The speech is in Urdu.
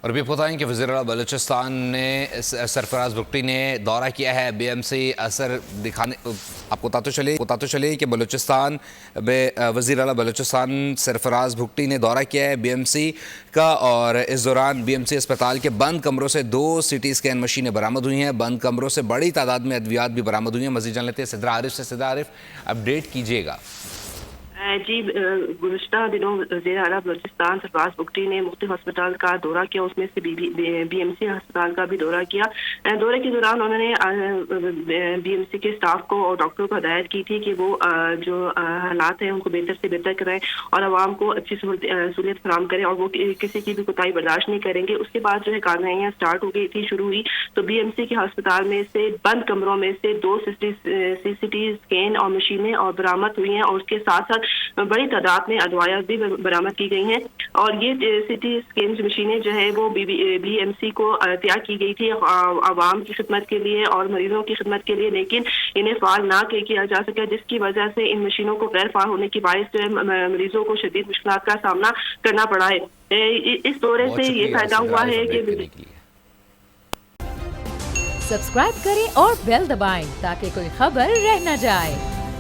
اور بھی بتائیں کہ وزیر اعلیٰ بلوچستان نے سرفراز بگٹی نے دورہ کیا ہے بی ایم سی اثر دکھانے. آپ کو بتا تو چلے کہ بلوچستان وزیر اعلیٰ بلوچستان سرفراز بگٹی نے دورہ کیا ہے بی ایم سی کا، اور اس دوران بی ایم سی اسپتال کے بند کمروں سے 2 CT اسکین مشینیں برآمد ہوئی ہیں. بند کمروں سے بڑی تعداد میں ادویات بھی برآمد ہوئی ہیں. مزید جان لیتے ہیں صدرہ عارف سے. صدرہ عارف، اپڈیٹ کیجیے گا. جی، گزشتہ دنوں وزیر اعلیٰ بلوچستان سرفراز بگٹی نے مختلف ہسپتال کا دورہ کیا، اس میں سے بی ایم سی ہسپتال کا بھی دورہ کیا. دورے کے دوران انہوں نے بی ایم سی کے اسٹاف کو اور ڈاکٹروں کو ہدایت کی تھی کہ وہ جو حالات ہیں ان کو بہتر سے بہتر کریں اور عوام کو اچھی سہولت فراہم کریں، اور وہ کسی کی بھی کوتاہی برداشت نہیں کریں گے. اس کے بعد جو ہے کارروائیاں اسٹارٹ ہو گئی تھی، شروع ہوئی تو بی ایم سی کے ہسپتال میں سے بند کمروں میں سے 2 CT اسکین اور مشینیں اور برآمد ہوئی ہیں، اور اس کے ساتھ ساتھ بڑی تعداد میں ادویات بھی برآمد کی گئی ہیں. اور یہ CT اسکین مشینیں جو ہے وہ بی ایم سی کو تیار کی گئی تھی عوام کی خدمت کے لیے اور مریضوں کی خدمت کے لیے، لیکن انہیں فعال نہ کیا جا سکا، جس کی وجہ سے ان مشینوں کو غیر فعال ہونے کی باعث جو ہے مریضوں کو شدید مشکلات کا سامنا کرنا پڑا ہے. اس دورے بہت سے یہ شکریہ فائدہ صدرہ ہوا عارف ہے کہ اپڈیٹ کرنے کے لیے. سبسکرائب کریں اور بیل دبائیں تاکہ کوئی خبر رہ نہ جائے.